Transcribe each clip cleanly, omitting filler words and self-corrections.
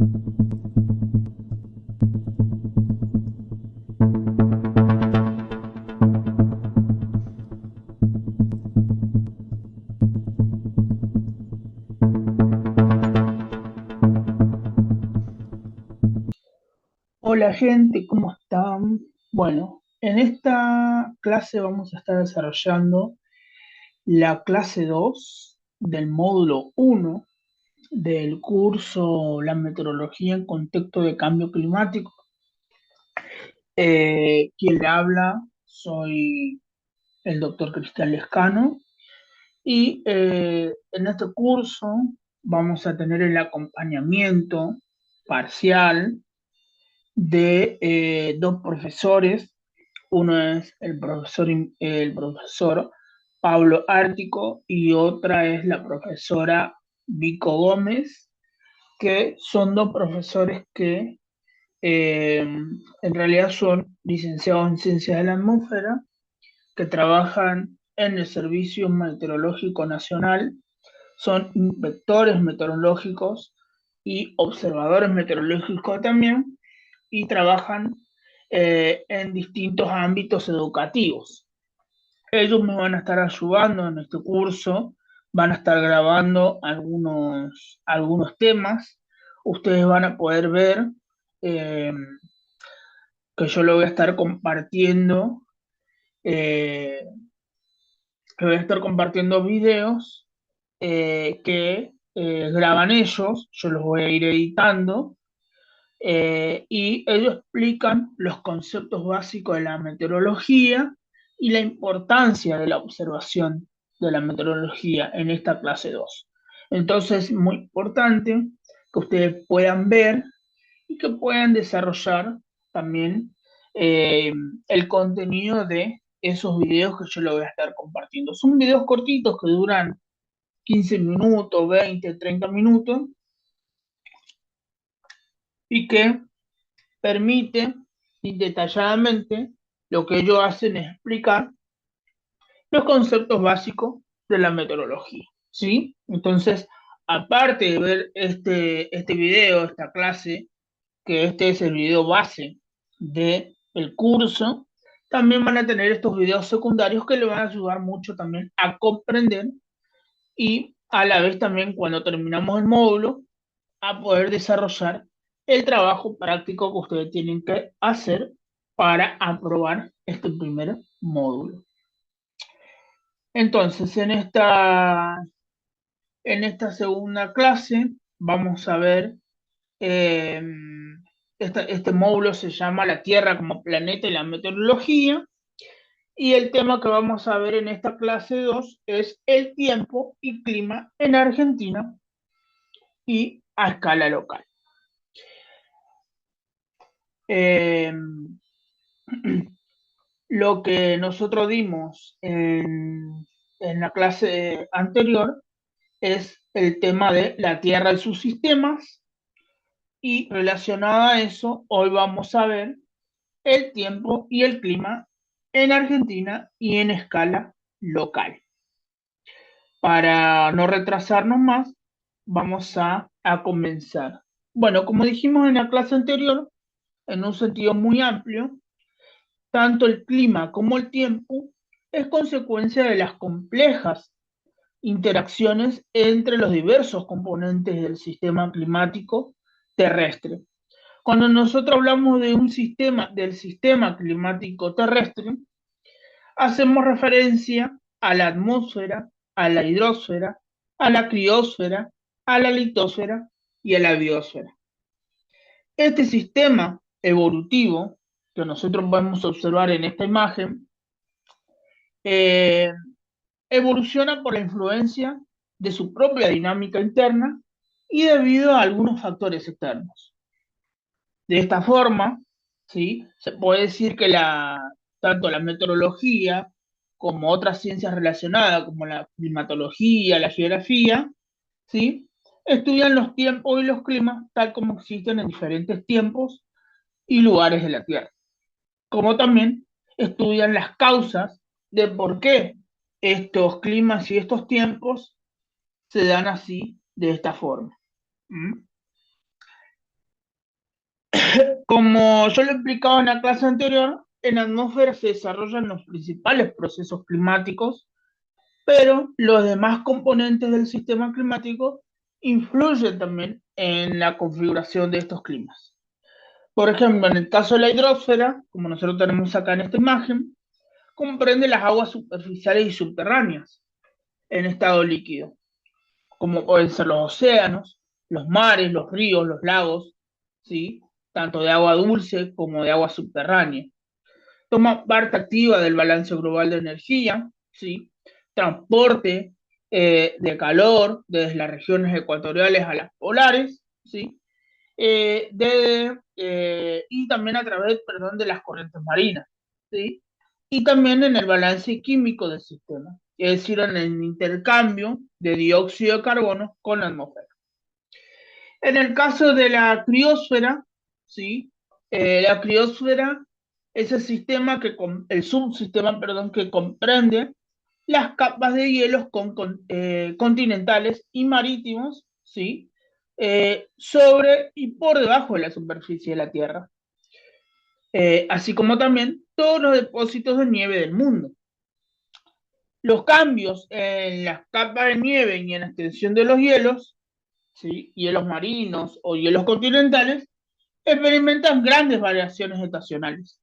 Hola gente, ¿cómo están? Bueno, en esta clase vamos a estar desarrollando la clase 2 del módulo uno del curso La meteorología en contexto de cambio climático. Quien le habla, soy el doctor Cristian Lescano y en este curso vamos a tener el acompañamiento parcial de dos profesores. Uno es el profesor Pablo Ártico y otra es la profesora Vico Gómez, que son dos profesores que en realidad son licenciados en Ciencias de la Atmósfera, que trabajan en el Servicio Meteorológico Nacional, son inspectores meteorológicos y observadores meteorológicos también, y trabajan en distintos ámbitos educativos. Ellos me van a estar ayudando en este curso, van a estar grabando algunos temas. Ustedes van a poder ver eh, que yo lo voy a estar compartiendo, eh, que voy a estar compartiendo videos que graban ellos, yo los voy a ir editando. Y ellos explican los conceptos básicos de la meteorología y la importancia de la observación de la meteorología en esta clase 2. Entonces, es muy importante que ustedes puedan ver y que puedan desarrollar también eh, el contenido de esos videos que yo les voy a estar compartiendo. Son videos cortitos que duran 15 minutos, 20, 30 minutos y que permite y detalladamente lo que ellos hacen es explicar los conceptos básicos de la meteorología, ¿sí? Entonces, aparte de ver este video, esta clase, que este es el video base del curso, también van a tener estos videos secundarios que le van a ayudar mucho también a comprender y a la vez también cuando terminamos el módulo a poder desarrollar el trabajo práctico que ustedes tienen que hacer para aprobar este primer módulo. Entonces, en esta segunda clase vamos a ver, eh, este módulo se llama La Tierra como planeta y la meteorología, y el tema que vamos a ver en esta clase 2 es el tiempo y clima en Argentina y a escala local. Eh, Lo que nosotros dimos en la clase anterior es el tema de la Tierra y sus sistemas, y relacionado a eso, hoy vamos a ver el tiempo y el clima en Argentina y en escala local. Para no retrasarnos más, vamos a comenzar. Bueno, como dijimos en la clase anterior, en un sentido muy amplio, tanto el clima como el tiempo es consecuencia de las complejas interacciones entre los diversos componentes del sistema climático terrestre. Cuando nosotros hablamos de un sistema, del sistema climático terrestre, hacemos referencia a la atmósfera, a la hidrosfera, a la criosfera, a la litosfera y a la biosfera. Este sistema evolutivo que nosotros podemos observar en esta imagen eh, evoluciona por la influencia de su propia dinámica interna y debido a algunos factores externos. De esta forma, ¿sí? Se puede decir que tanto la meteorología como otras ciencias relacionadas, como la climatología, la geografía, ¿sí? Estudian los tiempos y los climas tal como existen en diferentes tiempos y lugares de la Tierra, como también estudian las causas de por qué estos climas y estos tiempos se dan así, de esta forma. ¿Mm? Como yo lo explicaba en la clase anterior, en la atmósfera se desarrollan los principales procesos climáticos, pero los demás componentes del sistema climático influyen también en la configuración de estos climas. Por ejemplo, en el caso de la hidrosfera, como nosotros tenemos acá en esta imagen, comprende las aguas superficiales y subterráneas en estado líquido, como pueden ser los océanos, los mares, los ríos, los lagos, ¿sí? Tanto de agua dulce como de agua subterránea. Toma parte activa del balance global de energía, ¿sí? Transporte de calor desde las regiones ecuatoriales a las polares, ¿sí? Y también a través, perdón, de las corrientes marinas, ¿sí? Y también en el balance químico del sistema, es decir, en el intercambio de dióxido de carbono con la atmósfera. En el caso de la criósfera, ¿sí? La criósfera es el sistema el subsistema, perdón, que comprende las capas de hielos continentales y marítimos, ¿sí? Sobre y por debajo de la superficie de la Tierra, así como también todos los depósitos de nieve del mundo. Los cambios en las capas de nieve y en la extensión de los hielos, ¿sí? Hielos marinos o hielos continentales, experimentan grandes variaciones estacionales,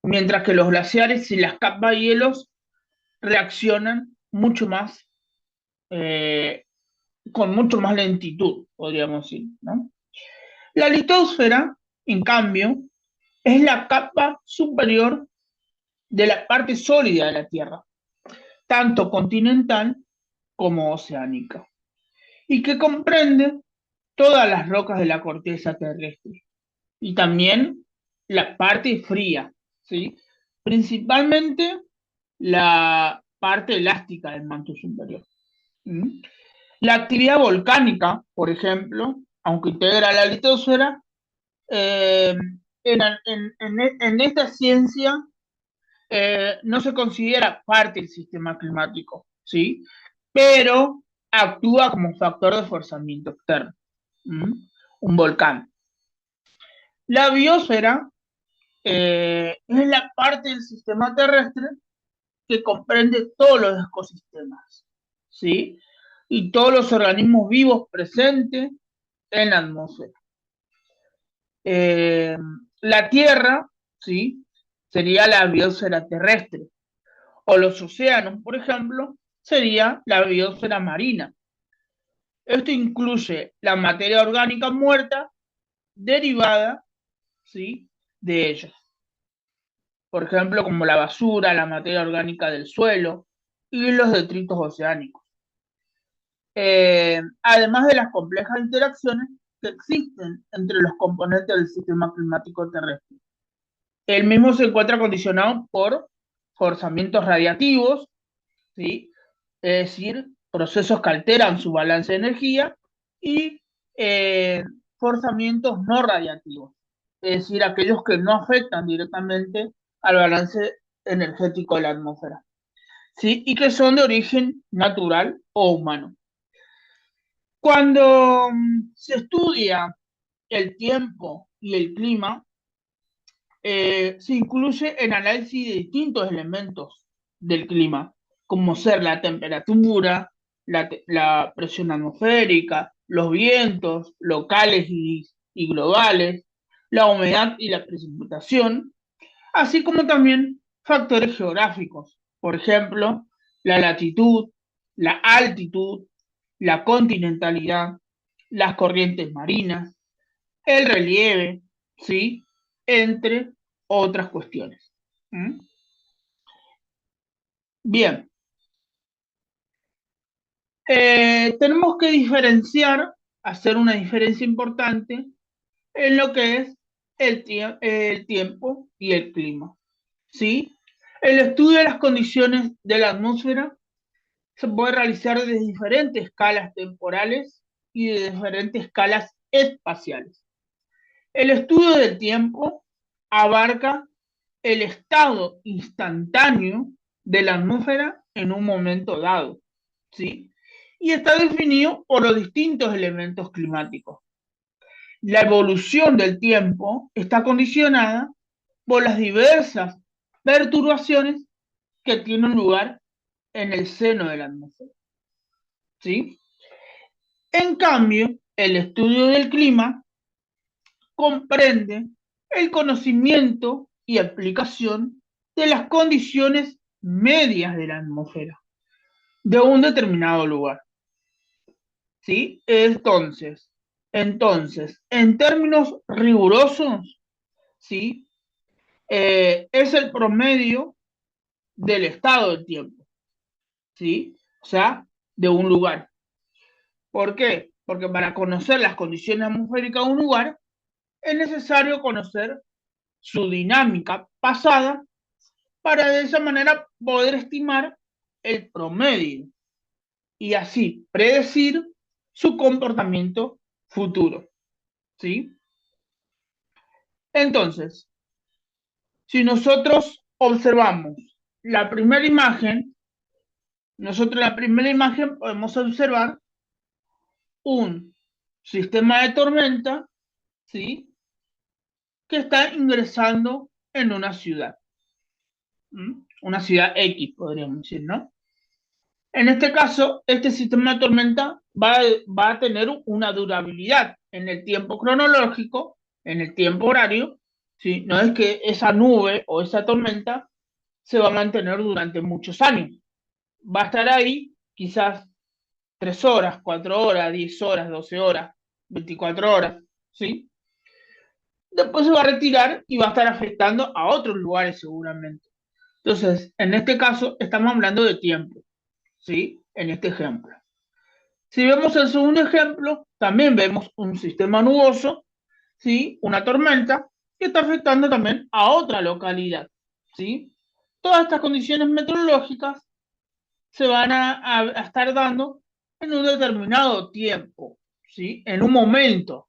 mientras que los glaciares y las capas de hielos reaccionan mucho más, eh, con mucho más lentitud, podríamos decir, ¿no? La litosfera, en cambio, es la capa superior de la parte sólida de la Tierra, tanto continental como oceánica, y que comprende todas las rocas de la corteza terrestre y también la parte fría, ¿sí? Principalmente la parte elástica del manto superior. ¿Mm? La actividad volcánica, por ejemplo, aunque integra la litosfera, eh, en esta ciencia no se considera parte del sistema climático, ¿sí? Pero actúa como factor de forzamiento externo. ¿Mm? Un volcán. La biosfera es la parte del sistema terrestre que comprende todos los ecosistemas, ¿sí? Y todos los organismos vivos presentes en la atmósfera. Eh, la Tierra, ¿sí? Sería la biosfera terrestre, o los océanos, por ejemplo, sería la biosfera marina. Esto incluye la materia orgánica muerta derivada, ¿sí? De ellos. Por ejemplo, como la basura, la materia orgánica del suelo y los detritos oceánicos. Además de las complejas interacciones que existen entre los componentes del sistema climático terrestre. El mismo se encuentra condicionado por forzamientos radiativos, ¿sí? Es decir, procesos que alteran su balance de energía, y forzamientos no radiativos, es decir, aquellos que no afectan directamente al balance energético de la atmósfera, ¿sí? Y que son de origen natural o humano. Cuando se estudia el tiempo y el clima, se incluye el análisis de distintos elementos del clima, como ser la temperatura, la presión atmosférica, los vientos locales y globales, la humedad y la precipitación, así como también factores geográficos, por ejemplo, la latitud, la altitud, la continentalidad, las corrientes marinas, el relieve, ¿sí? Entre otras cuestiones. ¿Mm? Bien, tenemos que diferenciar, hacer una diferencia importante en lo que es el tiempo y el clima, ¿sí? El estudio de las condiciones de la atmósfera se puede realizar desde diferentes escalas temporales y de diferentes escalas espaciales. El estudio del tiempo abarca el estado instantáneo de la atmósfera en un momento dado, ¿sí? Y está definido por los distintos elementos climáticos. La evolución del tiempo está condicionada por las diversas perturbaciones que tienen lugar en el seno de la atmósfera. ¿Sí? En cambio, el estudio del clima comprende el conocimiento y aplicación de las condiciones medias de la atmósfera de un determinado lugar. ¿Sí? Entonces, en términos rigurosos, ¿sí? Es el promedio del estado del tiempo, ¿sí? O sea, de un lugar. ¿Por qué? Porque para conocer las condiciones atmosféricas de un lugar es necesario conocer su dinámica pasada para de esa manera poder estimar el promedio y así predecir su comportamiento futuro, ¿sí? Entonces, si nosotros observamos la primera imagen, nosotros en la primera imagen podemos observar un sistema de tormenta, ¿sí? Que está ingresando en una ciudad, ¿m? Una ciudad X, podríamos decir, ¿no? En este caso, este sistema de tormenta va a tener una durabilidad en el tiempo cronológico, en el tiempo horario, ¿sí? No es que esa nube o esa tormenta se va a mantener durante muchos años. Va a estar ahí quizás 3 horas, 4 horas, 10 horas, 12 horas, 24 horas, ¿sí? Después se va a retirar y va a estar afectando a otros lugares seguramente. Entonces, en este caso, estamos hablando de tiempo, ¿sí? En este ejemplo. Si vemos el segundo ejemplo, también vemos un sistema nuboso, ¿sí? Una tormenta que está afectando también a otra localidad, ¿sí? Todas estas condiciones meteorológicas se van a estar dando en un determinado tiempo, ¿sí? En un momento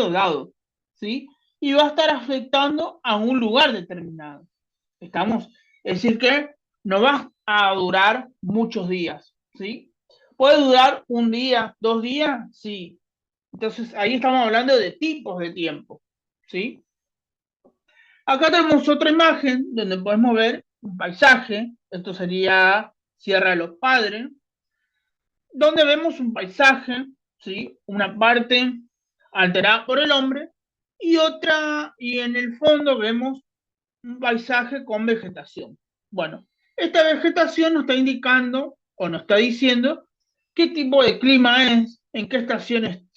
dado, ¿sí? Y va a estar afectando a un lugar determinado. ¿Estamos? Es decir, que no va a durar muchos días, ¿sí? ¿Puede durar un día, 2 días? Sí. Entonces, ahí estamos hablando de tipos de tiempo, ¿sí? Acá tenemos otra imagen donde podemos ver un paisaje. Esto sería Sierra de los Padres, donde vemos un paisaje, ¿sí? Una parte alterada por el hombre y otra, y en el fondo vemos un paisaje con vegetación. Bueno, esta vegetación nos está indicando o nos está diciendo qué tipo de clima es, en qué estación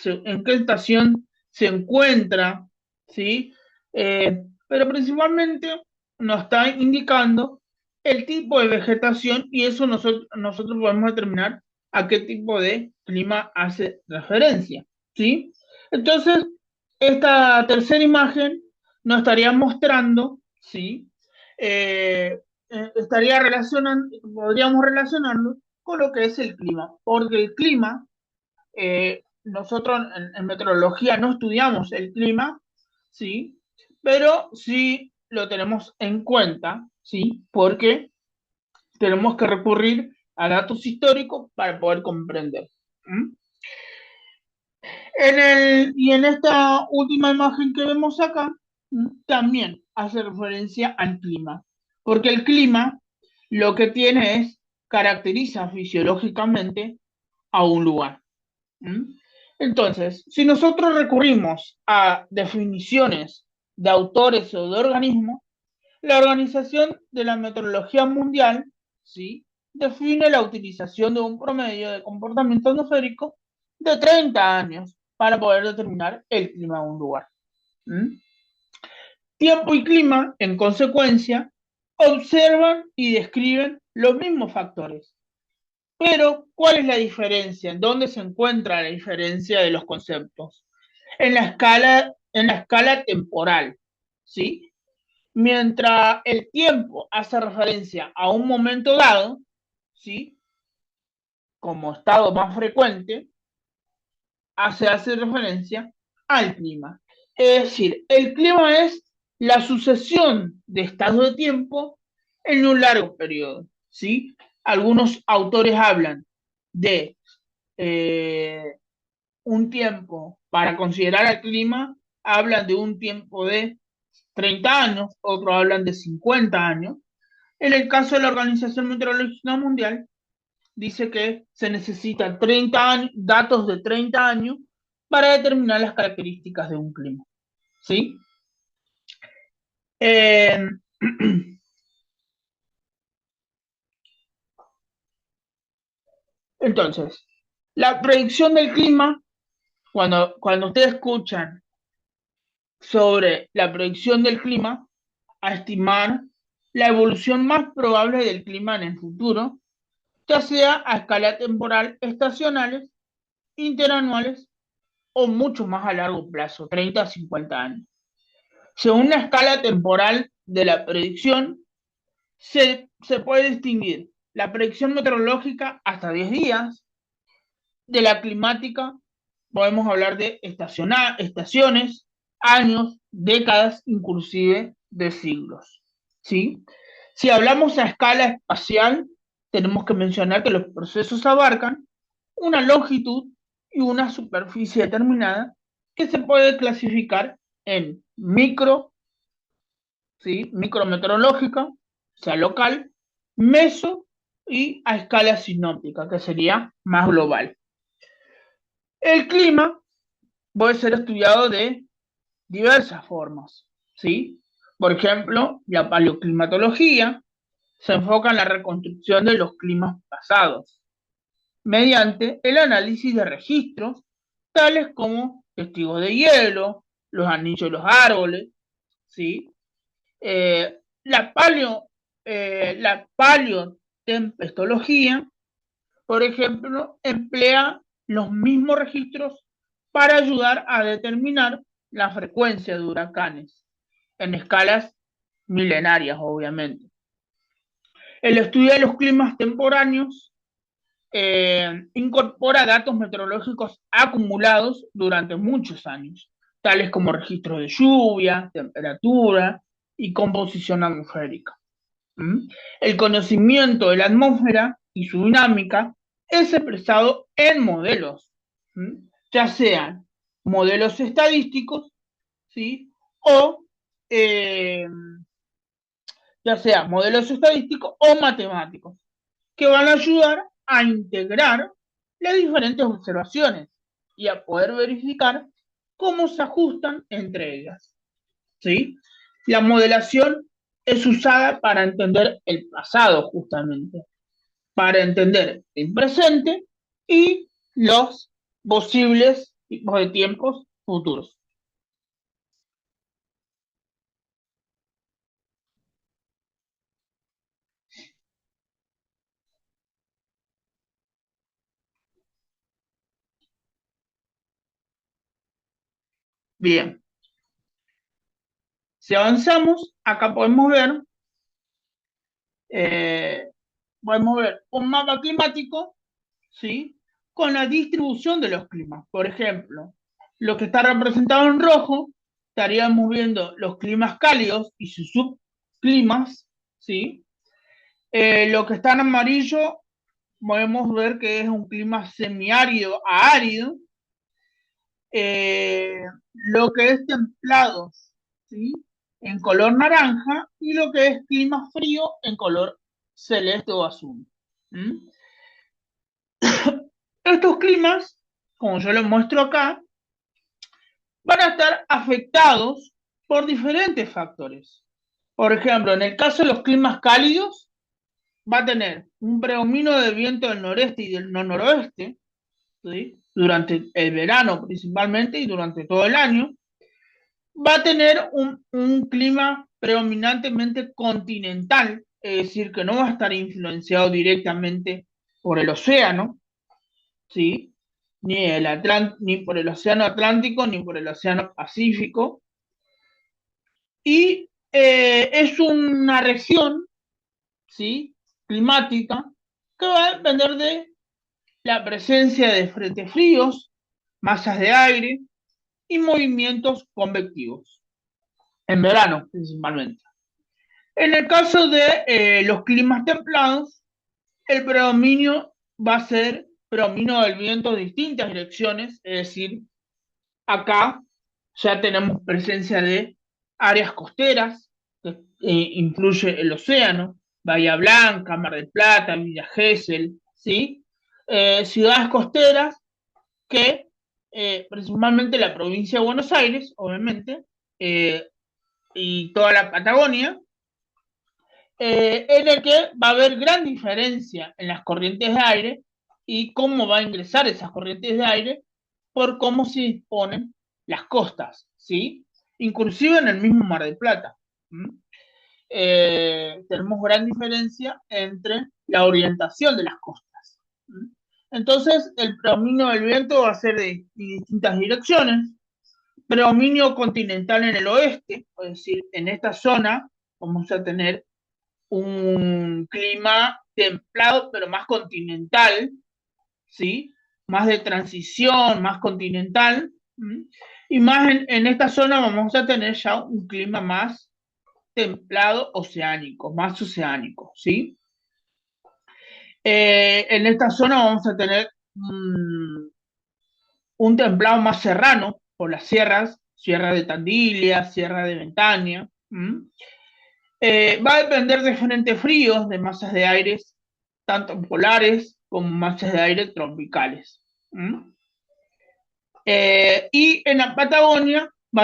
se encuentra, ¿sí? Pero principalmente nos está indicando el tipo de vegetación y eso nosotros podemos determinar a qué tipo de clima hace referencia, ¿sí? Entonces, esta tercera imagen nos estaría mostrando, ¿sí? Estaría relacionando, podríamos relacionarlo con lo que es el clima, porque el clima, nosotros en meteorología no estudiamos el clima, ¿sí? Pero sí lo tenemos en cuenta, ¿sí? Porque tenemos que recurrir a datos históricos para poder comprender. ¿Mm? Y en esta última imagen que vemos acá, también hace referencia al clima, porque el clima lo que tiene es, caracteriza fisiológicamente a un lugar. ¿Mm? Entonces, si nosotros recurrimos a definiciones de autores o de organismos, la Organización de la Meteorología Mundial, ¿sí? Define la utilización de un promedio de comportamiento atmosférico de 30 años para poder determinar el clima de un lugar. ¿Mm? Tiempo y clima, en consecuencia, observan y describen los mismos factores. Pero, ¿cuál es la diferencia? ¿En dónde se encuentra la diferencia de los conceptos? En la escala temporal, ¿sí? Mientras el tiempo hace referencia a un momento dado, ¿sí? Como estado más frecuente, hace referencia al clima. Es decir, el clima es la sucesión de estados de tiempo en un largo periodo, ¿sí? Algunos autores hablan de un tiempo para considerar el clima, hablan de un tiempo de 30 años, otros hablan de 50 años. En el caso de la Organización Meteorológica Mundial, dice que se necesitan 30 años, datos de 30 años para determinar las características de un clima. ¿Sí? Eh, entonces, la predicción del clima, cuando ustedes escuchan sobre la predicción del clima, a estimar la evolución más probable del clima en el futuro, ya sea a escala temporal, estacionales, interanuales o mucho más a largo plazo, 30 a 50 años. Según la escala temporal de la predicción, se puede distinguir la predicción meteorológica hasta 10 días, de la climática podemos hablar de estaciones, años, décadas, inclusive de siglos. ¿Sí? Si hablamos a escala espacial, tenemos que mencionar que los procesos abarcan una longitud y una superficie determinada que se puede clasificar en micro, ¿sí? Micrometeorológica, o sea, local, meso y a escala sinóptica, que sería más global. El clima puede ser estudiado de diversas formas, ¿sí? Por ejemplo, la paleoclimatología se enfoca en la reconstrucción de los climas pasados mediante el análisis de registros tales como testigos de hielo, los anillos de los árboles, ¿sí? La la paleotempestología, por ejemplo, emplea los mismos registros para ayudar a determinar la frecuencia de huracanes en escalas milenarias, obviamente. El estudio de los climas temporáneos incorpora datos meteorológicos acumulados durante muchos años, tales como registros de lluvia, temperatura y composición atmosférica. ¿Mm? El conocimiento de la atmósfera y su dinámica es expresado en modelos, ¿sí? Ya sean modelos estadísticos, ¿sí? O eh, ya sea modelos estadísticos o matemáticos, que van a ayudar a integrar las diferentes observaciones y a poder verificar cómo se ajustan entre ellas. ¿Sí? La modelación es usada para entender el pasado, justamente, para entender el presente y los posibles tipos de tiempos futuros. Bien, si avanzamos, acá eh, podemos ver un mapa climático, ¿sí? Con la distribución de los climas. Por ejemplo, lo que está representado en rojo, estaríamos viendo los climas cálidos y sus subclimas, ¿sí? Lo que está en amarillo, podemos ver que es un clima semiárido a árido. Lo que es templado, ¿sí? En color naranja, y lo que es clima frío en color celeste o azul. ¿Mm? Estos climas, como yo les muestro acá, van a estar afectados por diferentes factores. Por ejemplo, en el caso de los climas cálidos, va a tener un predominio de viento del noreste y del noroeste, ¿sí? Durante el verano principalmente y durante todo el año. Va a tener un clima predominantemente continental, es decir, que no va a estar influenciado directamente por el océano, ¿sí? Ni por el océano Atlántico ni por el océano Pacífico. Y es una región, ¿sí? Climática que va a depender de la presencia de frentes fríos, masas de aire y movimientos convectivos, en verano principalmente. En el caso de los climas templados, el predominio va a ser predominio del viento de distintas direcciones, es decir, acá ya tenemos presencia de áreas costeras, que incluye el océano, Bahía Blanca, Mar del Plata, Villa Gesell, ¿sí? Ciudades costeras que, principalmente la provincia de Buenos Aires, obviamente, eh, y toda la Patagonia, en el que va a haber gran diferencia en las corrientes de aire y cómo va a ingresar esas corrientes de aire por cómo se disponen las costas, ¿sí? Inclusive en el mismo Mar del Plata. Tenemos gran diferencia entre la orientación de las costas. Entonces, el predominio del viento va a ser de distintas direcciones. Predominio continental en el oeste, es decir, en esta zona vamos a tener un clima templado, pero más continental, ¿sí? Más de transición, más continental. Y más en esta zona vamos a tener ya un clima más templado oceánico, más oceánico, ¿sí? En esta zona vamos a tener un templado más serrano por las sierras, Sierra de Tandil, Sierra de Ventaña. Va a depender de frentes fríos, de masas de aire, tanto polares como masas de aire tropicales. Y en la Patagonia va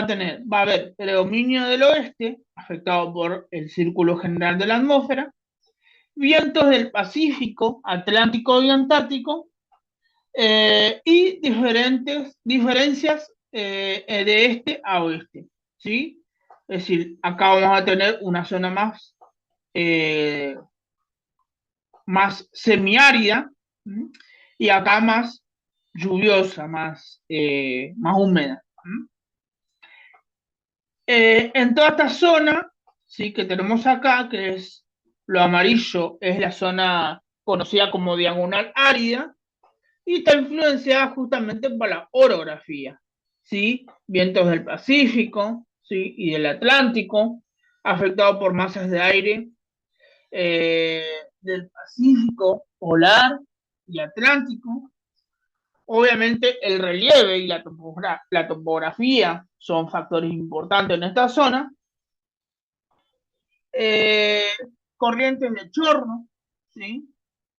a haber predominio del oeste, afectado por el círculo general de la atmósfera, vientos del Pacífico, Atlántico y Antártico, y diferencias de este a oeste, ¿sí? Es decir, acá vamos a tener una zona eh, más semiárida, ¿sí? Y acá más lluviosa, más húmeda. En toda esta zona, ¿sí? Que tenemos acá, que es lo amarillo, es la zona conocida como diagonal árida, y está influenciada justamente por la orografía, ¿sí? Vientos del Pacífico, ¿sí? Y del Atlántico, afectado por masas de aire eh, del Pacífico, polar y Atlántico. Obviamente el relieve y la topografía son factores importantes en esta zona. Eh, Corrientes de chorno, ¿sí?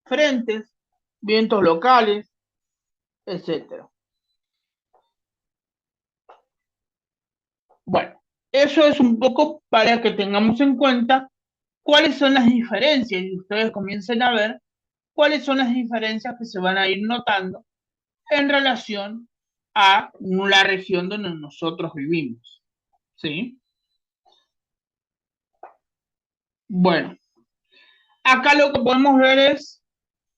Frentes, vientos locales, etcétera. Bueno, eso es un poco para que tengamos en cuenta cuáles son las diferencias y ustedes comiencen a ver cuáles son las diferencias que se van a ir notando en relación a la región donde nosotros vivimos. ¿Sí? Bueno, acá lo que podemos ver es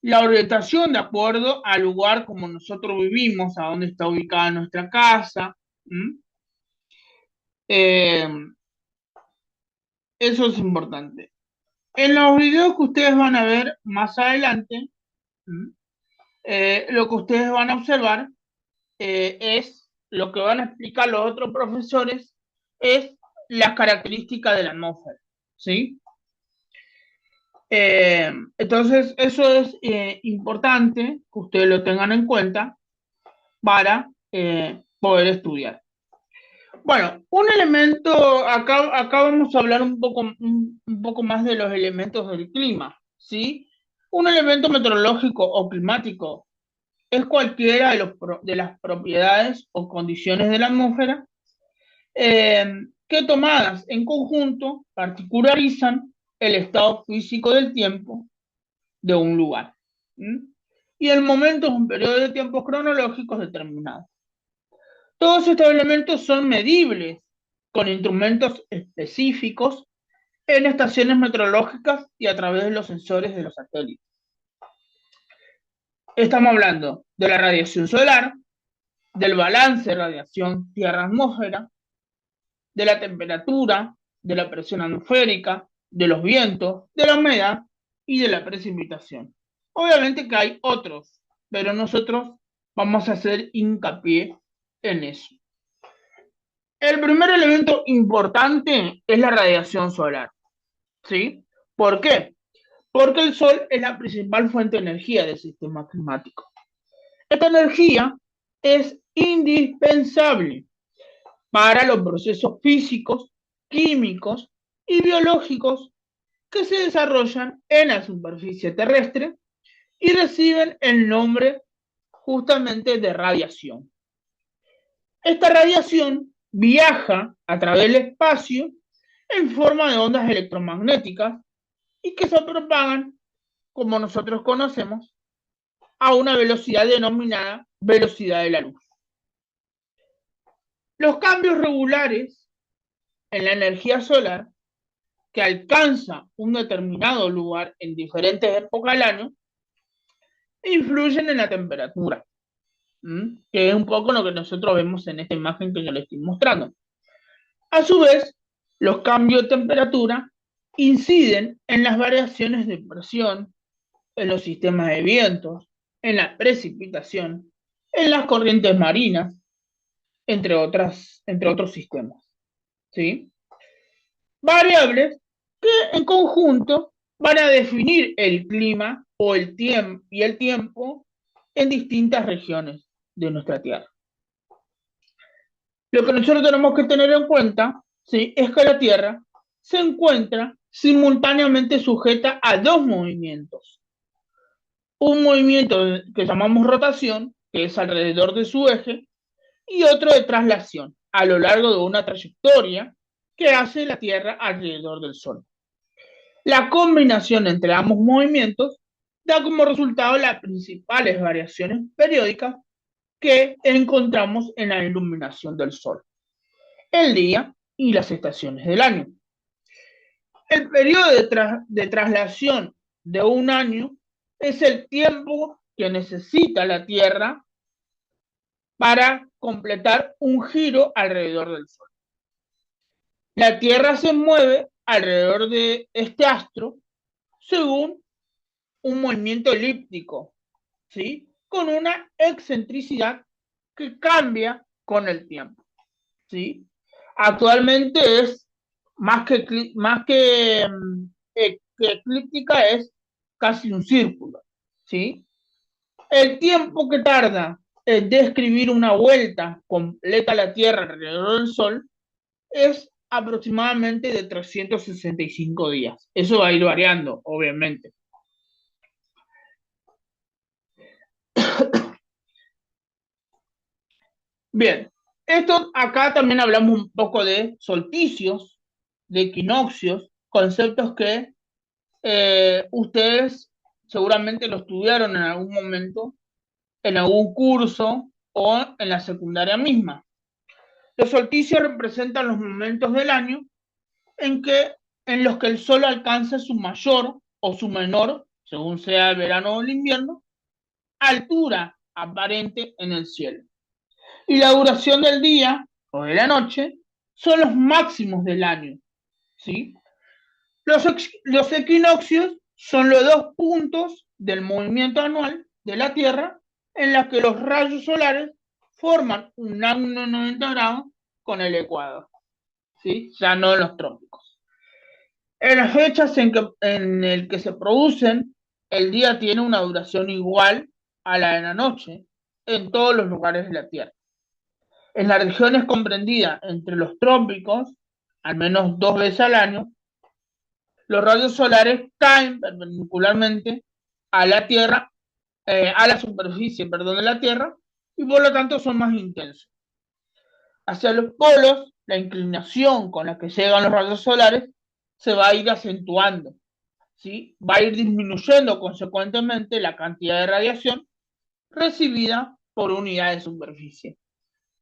la orientación de acuerdo al lugar como nosotros vivimos, a dónde está ubicada nuestra casa. Eh, Eso es importante. En los videos que ustedes van a ver más adelante, lo que ustedes van a observar es lo que van a explicar los otros profesores, es las características de la atmósfera, ¿sí? Entonces, eso es importante que ustedes lo tengan en cuenta para poder estudiar. Bueno, un elemento, acá vamos a hablar un poco más de los elementos del clima, ¿sí? Un elemento meteorológico o climático es cualquiera de las propiedades o condiciones de la atmósfera que tomadas en conjunto particularizan el estado físico del tiempo de un lugar. Y el momento es un periodo de tiempos cronológicos determinados. Todos estos elementos son medibles con instrumentos específicos en estaciones meteorológicas y a través de los sensores de los satélites. Estamos hablando de la radiación solar, del balance de radiación Tierra-atmósfera, de la temperatura, de la presión atmosférica, de los vientos, de la humedad y de la precipitación. Obviamente que hay otros, pero nosotros vamos a hacer hincapié en eso. El primer elemento importante es la radiación solar, ¿sí? ¿Por qué? Porque el sol es la principal fuente de energía del sistema climático. Esta energía es indispensable para los procesos físicos, químicos y biológicos que se desarrollan en la superficie terrestre y reciben el nombre justamente de radiación. Esta radiación viaja a través del espacio en forma de ondas electromagnéticas y que se propagan, como nosotros conocemos, a una velocidad denominada velocidad de la luz. Los cambios regulares en la energía solar que alcanza un determinado lugar en diferentes épocas del año influyen en la temperatura, que es un poco lo que nosotros vemos en esta imagen que yo les estoy mostrando. A su vez, los cambios de temperatura inciden en las variaciones de presión, en los sistemas de vientos, en la precipitación, en las corrientes marinas, entre otros sistemas. ¿Sí? Variables que en conjunto van a definir el clima o el tiempo y el tiempo en distintas regiones de nuestra Tierra. Lo que nosotros tenemos que tener en cuenta, ¿sí?, es que la Tierra se encuentra simultáneamente sujeta a dos movimientos. Un movimiento que llamamos rotación, que es alrededor de su eje, y otro de traslación, a lo largo de una trayectoria que hace la Tierra alrededor del Sol. La combinación entre ambos movimientos da como resultado las principales variaciones periódicas que encontramos en la iluminación del Sol, el día y las estaciones del año. El periodo de traslación de un año es el tiempo que necesita la Tierra para completar un giro alrededor del Sol. La Tierra se mueve alrededor de este astro según un movimiento elíptico, ¿sí?, con una excentricidad que cambia con el tiempo, ¿sí? Actualmente es que eclíptica, es casi un círculo, ¿sí? El tiempo que tarda en describir una vuelta completa a la Tierra alrededor del Sol es aproximadamente de 365 días. Eso va a ir variando, obviamente. Bien, esto acá también hablamos un poco de solsticios, de equinoccios, conceptos que ustedes seguramente lo estudiaron en algún momento, en algún curso o en la secundaria misma. Los solsticios representan los momentos del año en los que el sol alcanza su mayor o su menor, según sea el verano o el invierno, altura aparente en el cielo. Y la duración del día o de la noche son los máximos del año, ¿sí? Los equinoccios son los dos puntos del movimiento anual de la Tierra en los que los rayos solares forman un ángulo de 90 grados con el ecuador, ¿sí?, ya no en los trópicos. En las fechas en el que se producen, el día tiene una duración igual a la de la noche en todos los lugares de la Tierra. En las regiones comprendidas entre los trópicos, al menos 2 veces al año, los rayos solares caen perpendicularmente a la Tierra, a la superficie, perdón, de la Tierra, y por lo tanto son más intensos. Hacia los polos, la inclinación con la que llegan los rayos solares se va a ir acentuando, ¿sí? Va a ir disminuyendo consecuentemente la cantidad de radiación recibida por unidad de superficie.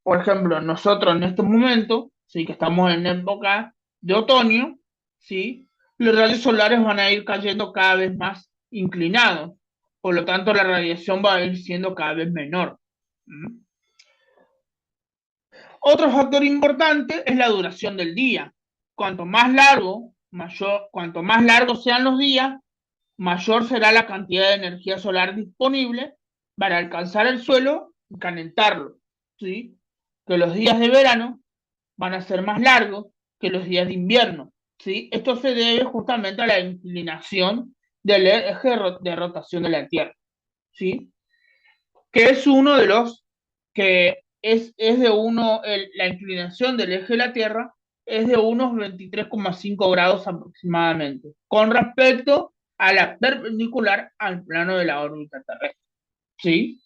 Por ejemplo, nosotros en este momento, ¿sí?, que estamos en época de otoño, ¿sí?, los rayos solares van a ir cayendo cada vez más inclinados, por lo tanto la radiación va a ir siendo cada vez menor. Otro factor importante es la duración del día. Cuanto más largos sean los días, mayor será la cantidad de energía solar disponible para alcanzar el suelo y calentarlo, ¿sí? Que los días de verano van a ser más largos que los días de invierno, ¿sí? Esto se debe justamente a la inclinación del eje de rotación de la Tierra, ¿sí? que es uno de los que es de uno, la inclinación del eje de la Tierra es de unos 23,5 grados aproximadamente, con respecto a la perpendicular al plano de la órbita terrestre. ¿Sí?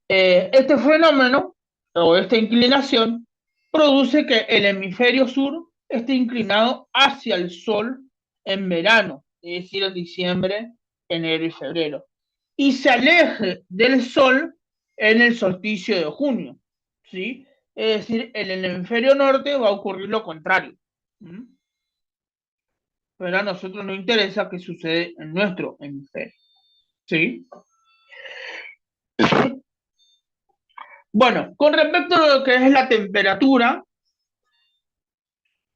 Este fenómeno o esta inclinación produce que el hemisferio sur esté inclinado hacia el Sol en verano, es decir, en diciembre, enero y febrero, y se aleje del Sol en el solsticio de junio. ¿Sí? Es decir, en el hemisferio norte va a ocurrir lo contrario. ¿Mm? Pero a nosotros nos interesa qué sucede en nuestro hemisferio. ¿Sí? Bueno, con respecto a lo que es la temperatura,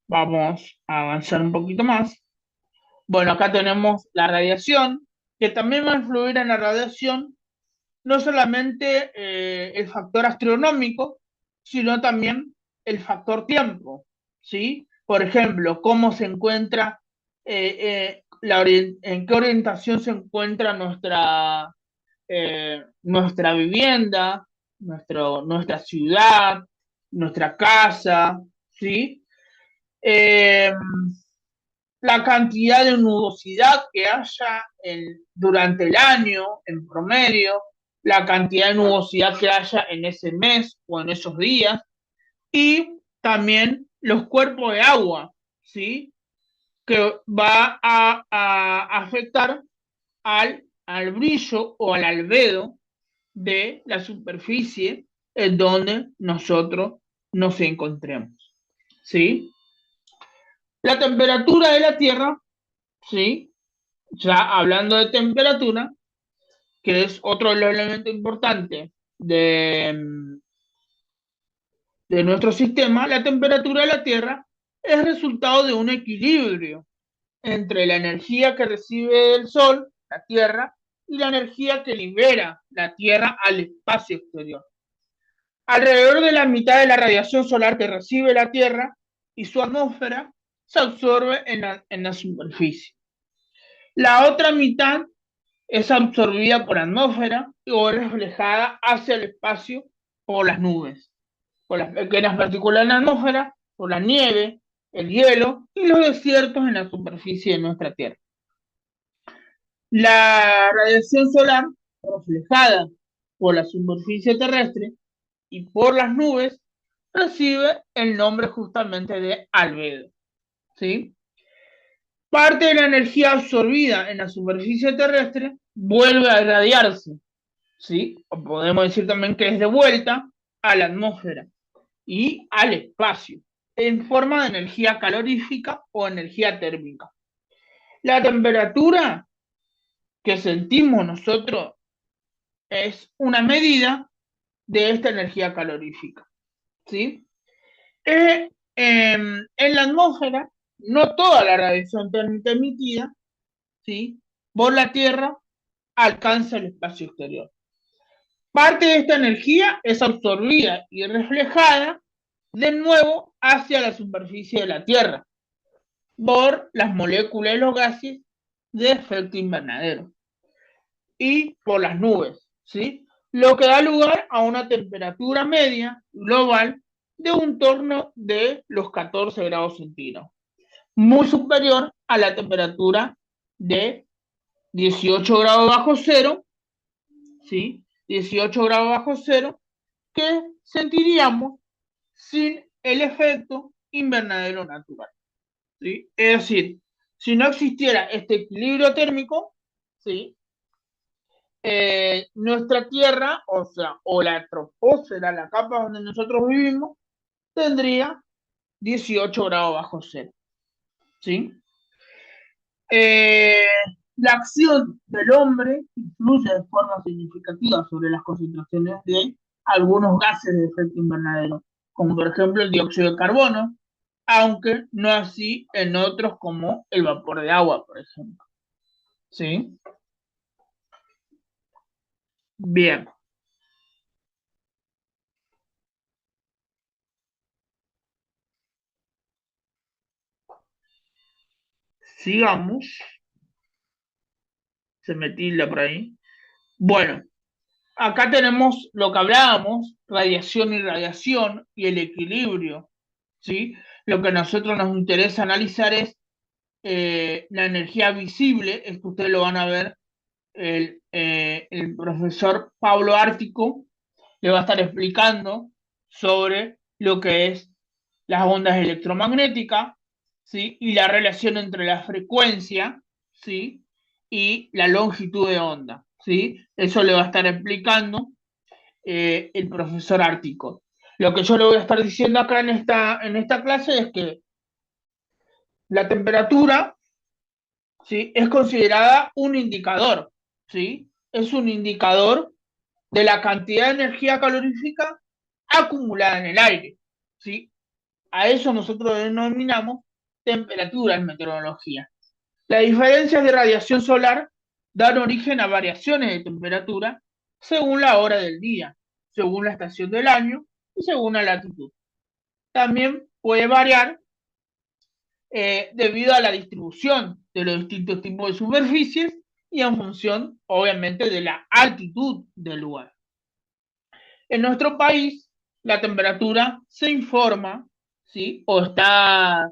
vamos a avanzar un poquito más. Bueno, acá tenemos la radiación, que también va a influir en la radiación, no solamente el factor astronómico, sino también el factor tiempo, ¿sí? Por ejemplo, cómo se encuentra, en qué orientación se encuentra nuestra vivienda, nuestra ciudad, nuestra casa, ¿sí? Eh, la cantidad de nubosidad que haya durante el año en promedio, la cantidad de nubosidad que haya en ese mes o en esos días, y también los cuerpos de agua, ¿sí? Que va a afectar al brillo o al albedo de la superficie en donde nosotros nos encontremos, ¿sí? La temperatura de la Tierra, ¿sí? Ya hablando de temperatura, que es otro de los elementos importantes de nuestro sistema, la temperatura de la Tierra es resultado de un equilibrio entre la energía que recibe el Sol, la Tierra, y la energía que libera la Tierra al espacio exterior. Alrededor de la mitad de la radiación solar que recibe la Tierra y su atmósfera se absorbe en la superficie. La otra mitad es absorbida por la atmósfera o reflejada hacia el espacio por las nubes, por las pequeñas partículas en la atmósfera, por la nieve, el hielo y los desiertos en la superficie de nuestra Tierra. La radiación solar, reflejada por la superficie terrestre y por las nubes, recibe el nombre justamente de albedo. ¿Sí? Parte de la energía absorbida en la superficie terrestre vuelve a irradiarse, ¿sí? O podemos decir también que es de vuelta a la atmósfera y al espacio, en forma de energía calorífica o energía térmica. La temperatura que sentimos nosotros es una medida de esta energía calorífica, ¿sí? En la atmósfera, no toda la radiación térmica emitida, ¿sí? Por la Tierra alcanza el espacio exterior. Parte de esta energía es absorbida y reflejada de nuevo hacia la superficie de la Tierra por las moléculas de los gases de efecto invernadero y por las nubes, ¿sí? Lo que da lugar a una temperatura media global de un torno de los 14 grados centígrados, muy superior a la temperatura de 18 grados bajo cero, ¿sí? 18 grados bajo cero, que sentiríamos sin el efecto invernadero natural, ¿sí? Es decir, si no existiera este equilibrio térmico, ¿sí? Nuestra Tierra, o sea, o la troposfera, la capa donde nosotros vivimos, tendría 18 grados bajo cero, ¿sí? Eh, la acción del hombre influye de forma significativa sobre las concentraciones de algunos gases de efecto invernadero, como por ejemplo el dióxido de carbono, aunque no así en otros como el vapor de agua, por ejemplo. ¿Sí? Bien, sigamos. Se me tilda por ahí. Bueno, acá tenemos lo que hablábamos, radiación y radiación y el equilibrio, ¿sí? Lo que a nosotros nos interesa analizar es la energía visible, esto ustedes lo van a ver, el profesor Pablo Ártico le va a estar explicando sobre lo que es las ondas electromagnéticas, ¿sí? Y la relación entre la frecuencia, ¿sí? Y la longitud de onda, ¿sí? Eso le va a estar explicando el profesor Ártico. Lo que yo le voy a estar diciendo acá en esta clase es que la temperatura, ¿sí? Es considerada un indicador, ¿sí? Es un indicador de la cantidad de energía calorífica acumulada en el aire, ¿sí? A eso nosotros denominamos temperatura en meteorología. Las diferencias de radiación solar dan origen a variaciones de temperatura según la hora del día, según la estación del año y según la latitud. También puede variar debido a la distribución de los distintos tipos de superficies y en función, obviamente, de la altitud del lugar. En nuestro país, la temperatura se informa, ¿sí? O está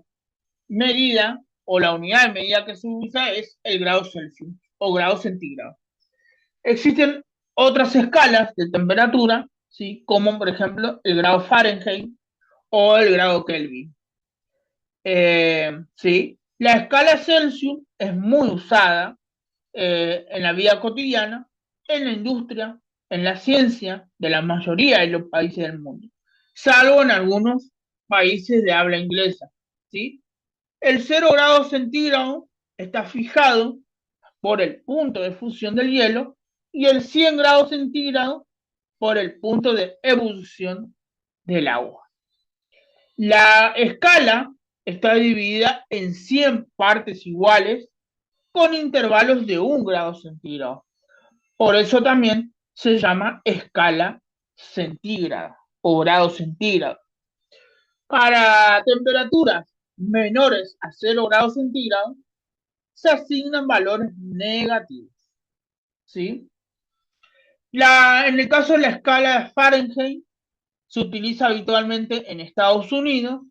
medida, o la unidad de medida que se usa es el grado Celsius o grado centígrado. Existen otras escalas de temperatura, ¿sí? Como por ejemplo el grado Fahrenheit o el grado Kelvin. ¿Sí? La escala Celsius es muy usada en la vida cotidiana, en la industria, en la ciencia de la mayoría de los países del mundo, salvo en algunos países de habla inglesa. ¿Sí? El 0 °C está fijado por el punto de fusión del hielo y el 100 °C por el punto de ebullición del agua. La escala está dividida en 100 partes iguales con intervalos de 1 °C. Por eso también se llama escala centígrada o grado centígrado. Para temperaturas menores a 0 °C se asignan valores negativos, ¿sí? En el caso de la escala de Fahrenheit, se utiliza habitualmente en Estados Unidos.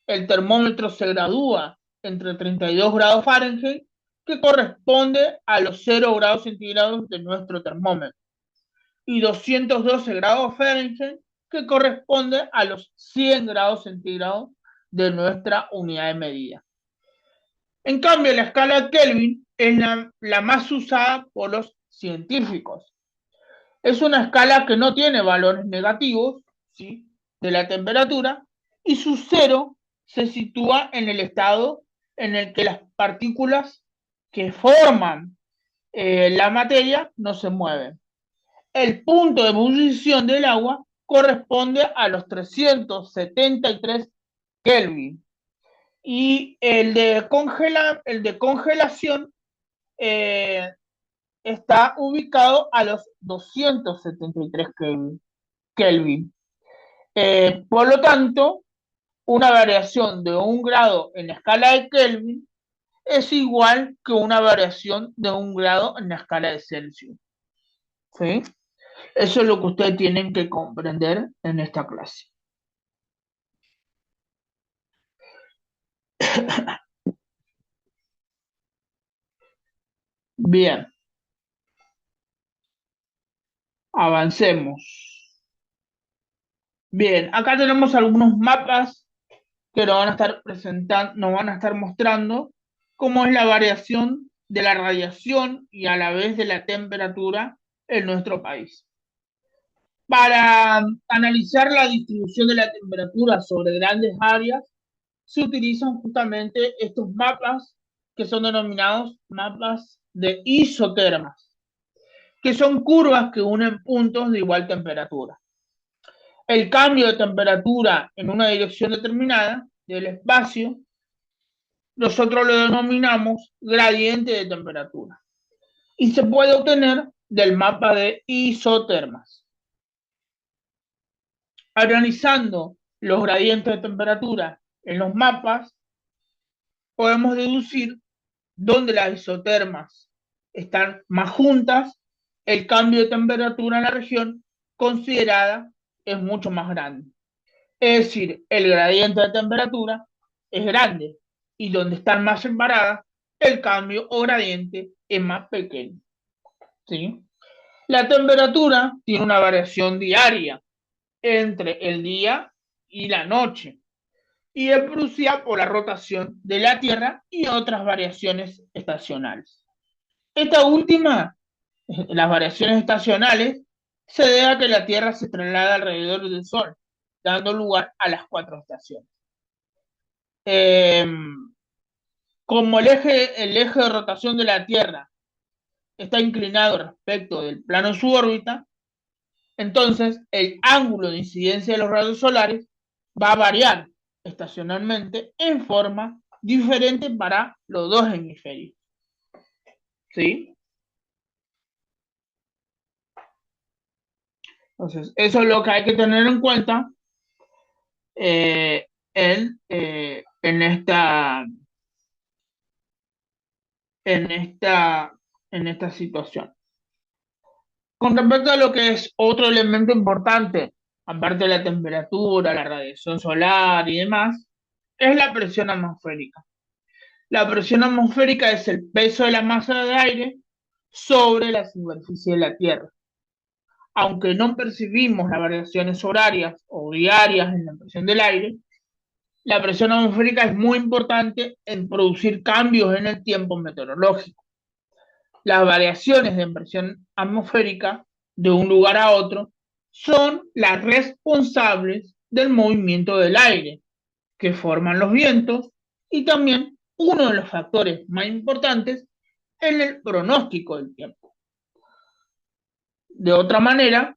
El termómetro se gradúa entre 32 grados Fahrenheit, que corresponde a los 0 °C de nuestro termómetro, y 212 grados Fahrenheit, que corresponde a los 100 °C de nuestra unidad de medida. En cambio, la escala Kelvin es la más usada por los científicos. Es una escala que no tiene valores negativos, ¿sí? De la temperatura, y su cero se sitúa en el estado en el que las partículas que forman la materia no se mueven. El punto de ebullición del agua corresponde a los 373 Kelvin y el de congelación eh, está ubicado a los 273 Kelvin. Por lo tanto, una variación de 1 grado en la escala de Kelvin es igual que una variación de 1 grado en la escala de Celsius. ¿Sí? Eso es lo que ustedes tienen que comprender en esta clase. Bien, avancemos. Bien, acá tenemos algunos mapas que nos van a estar presentando, nos van a estar mostrando cómo es la variación de la radiación y a la vez de la temperatura en nuestro país. Para analizar la distribución de la temperatura sobre grandes áreas, se utilizan justamente estos mapas que son denominados mapas de isotermas, que son curvas que unen puntos de igual temperatura. El cambio de temperatura en una dirección determinada del espacio, nosotros lo denominamos gradiente de temperatura y se puede obtener del mapa de isotermas. Analizando los gradientes de temperatura en los mapas, podemos deducir dónde las isotermas están más juntas el cambio de temperatura en la región considerada es mucho más grande. Es decir, el gradiente de temperatura es grande y donde están más separadas, el cambio o gradiente es más pequeño. ¿Sí? La temperatura tiene una variación diaria entre el día y la noche y es producida por la rotación de la Tierra y otras variaciones estacionales. Esta última, las variaciones estacionales, se debe a que la Tierra se traslada alrededor del Sol, dando lugar a las cuatro estaciones. Eh, Como el eje de rotación de la Tierra está inclinado respecto del plano de su órbita, entonces el ángulo de incidencia de los rayos solares va a variar estacionalmente en forma diferente para los dos hemisferios. ¿Sí? Entonces, eso es lo que hay que tener en cuenta en en esta, en esta situación. Con respecto a lo que es otro elemento importante, aparte de la temperatura, la radiación solar y demás, es la presión atmosférica. La presión atmosférica es el peso de la masa de aire sobre la superficie de la Tierra. Aunque no percibimos las variaciones horarias o diarias en la presión del aire, la presión atmosférica es muy importante en producir cambios en el tiempo meteorológico. Las variaciones de presión atmosférica de un lugar a otro son las responsables del movimiento del aire, que forman los vientos, y también uno de los factores más importantes en el pronóstico del tiempo. De otra manera,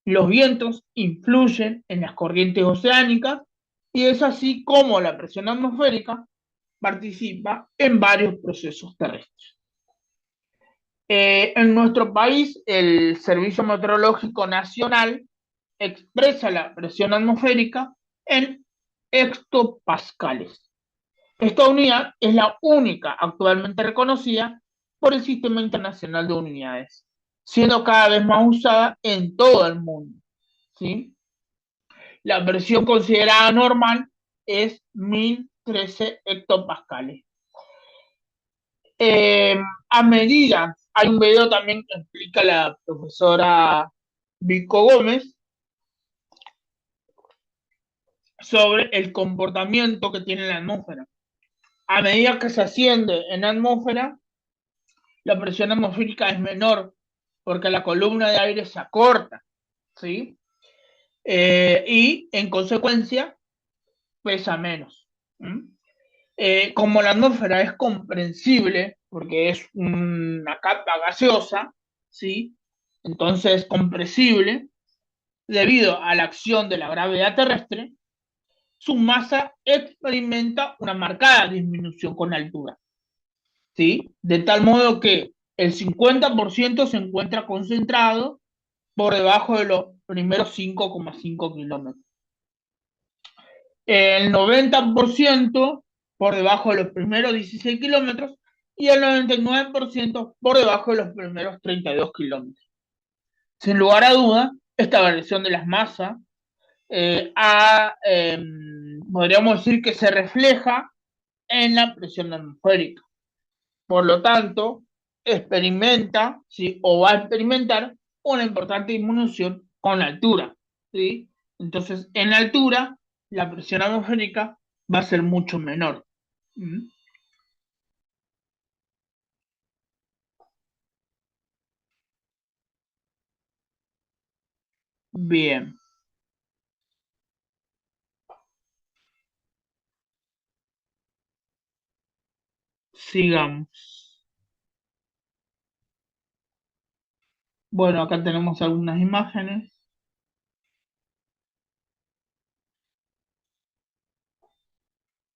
los vientos influyen en las corrientes oceánicas y es así como la presión atmosférica participa en varios procesos terrestres. En nuestro país, el Servicio Meteorológico Nacional expresa la presión atmosférica en hectopascales. Esta unidad es la única actualmente reconocida por el Sistema Internacional de Unidades, siendo cada vez más usada en todo el mundo. ¿Sí? La presión considerada normal es 1013 hectopascales. Eh, a medida, hay un video también que explica la profesora Vico Gómez sobre el comportamiento que tiene la atmósfera. A medida que se asciende en la atmósfera, la presión atmosférica es menor porque la columna de aire se acorta, ¿sí? Y en consecuencia pesa menos. ¿Mm? Como la atmósfera es comprensible, porque es una capa gaseosa, ¿sí? Entonces compresible, debido a la acción de la gravedad terrestre, su masa experimenta una marcada disminución con altura, ¿sí? De tal modo que el 50% se encuentra concentrado por debajo de los primeros 5,5 kilómetros. El 90% por debajo de los primeros 16 kilómetros y el 99% por debajo de los primeros 32 kilómetros. Sin lugar a duda, esta variación de las masas podríamos decir que se refleja en la presión atmosférica. Por lo tanto, experimenta, ¿sí? O va a experimentar una importante disminución con la altura, ¿sí? Entonces, en la altura, la presión atmosférica va a ser mucho menor. ¿Mm? Bien, sigamos. Bueno, acá tenemos algunas imágenes.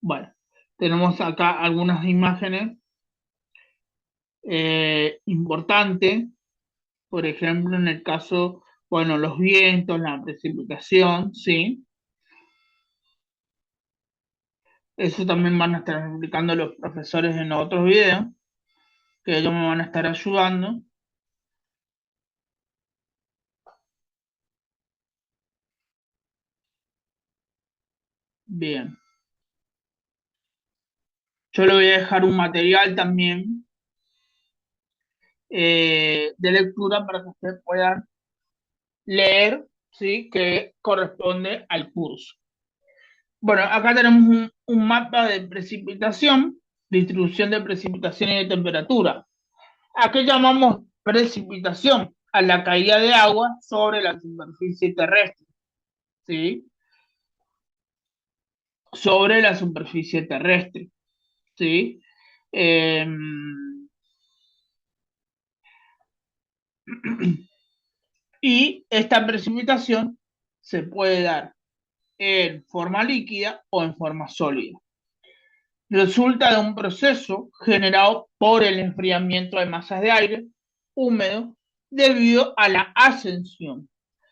Bueno, tenemos acá algunas imágenes importantes, por ejemplo, en el caso, bueno, los vientos, la precipitación, ¿sí? Eso también van a estar explicando los profesores en otros videos, que ellos me van a estar ayudando. Bien, yo le voy a dejar un material también de lectura para que ustedes puedan leer, ¿sí? Que corresponde al curso. Bueno, acá tenemos un mapa de precipitación, distribución de precipitación y de temperatura. ¿A qué llamamos precipitación? A la caída de agua sobre la superficie terrestre, ¿sí? Sobre la superficie terrestre, ¿sí? Eh, y esta precipitación se puede dar en forma líquida o en forma sólida. Resulta de un proceso generado por el enfriamiento de masas de aire húmedo debido a la ascensión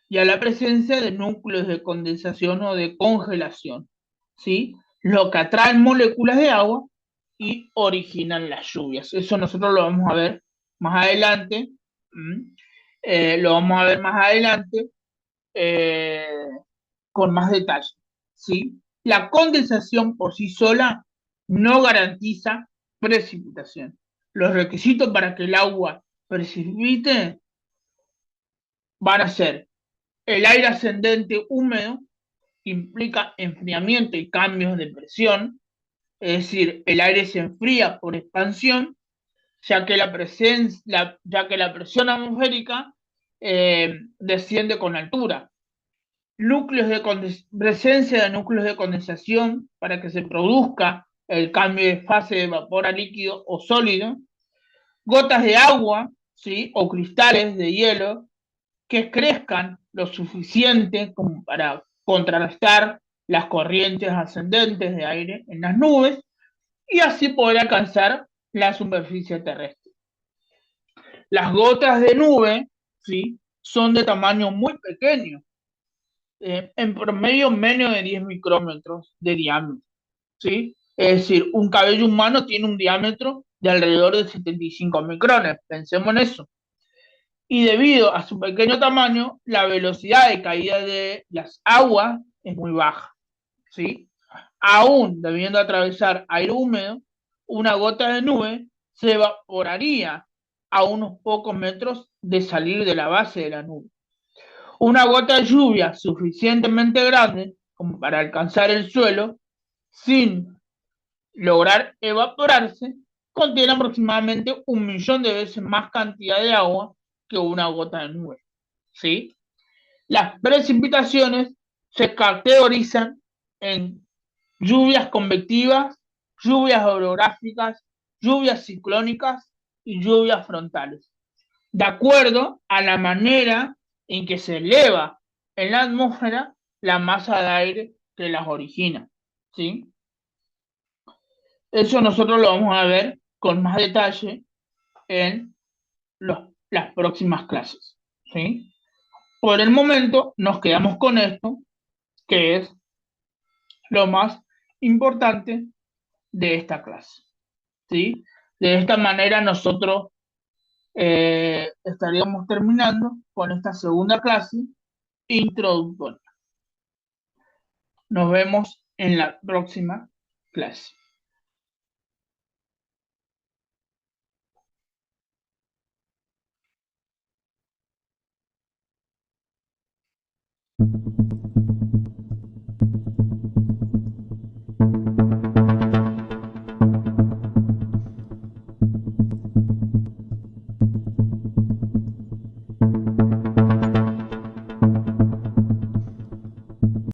y a la presencia de núcleos de condensación o de congelación, ¿sí? Lo que atraen moléculas de agua y originan las lluvias. Eso nosotros lo vamos a ver más adelante. ¿Mm? Lo vamos a ver más adelante eh, con más detalle, ¿sí? La condensación por sí sola no garantiza precipitación. Los requisitos para que el agua precipite van a ser el aire ascendente húmedo, que implica enfriamiento y cambios de presión, es decir, el aire se enfría por expansión, ya que la presión atmosférica desciende con altura. Presencia de núcleos de condensación para que se produzca el cambio de fase de vapor a líquido o sólido, gotas de agua, ¿sí? O cristales de hielo que crezcan lo suficiente como para contrarrestar las corrientes ascendentes de aire en las nubes y así poder alcanzar la superficie terrestre. Las gotas de nube, ¿sí? Son de tamaño muy pequeño, en promedio menos de 10 micrómetros de diámetro, ¿sí? Es decir, un cabello humano tiene un diámetro de alrededor de 75 micrones, pensemos en eso. Y debido a su pequeño tamaño, la velocidad de caída de las aguas es muy baja, ¿sí? Aún debiendo atravesar aire húmedo, una gota de nube se evaporaría a unos pocos metros de salir de la base de la nube. Una gota de lluvia suficientemente grande como para alcanzar el suelo sin lograr evaporarse contiene aproximadamente 1 millón de veces más cantidad de agua que una gota de nube, ¿sí? Las precipitaciones se categorizan en lluvias convectivas, lluvias orográficas, lluvias ciclónicas y lluvias frontales, de acuerdo a la manera en que se eleva en la atmósfera la masa de aire que las origina, ¿sí? Eso nosotros lo vamos a ver con más detalle en las próximas clases, ¿sí? Por el momento nos quedamos con esto, que es lo más importante de esta clase, ¿sí? De esta manera nosotros estaríamos terminando con esta segunda clase introductoria. Nos vemos en la próxima clase.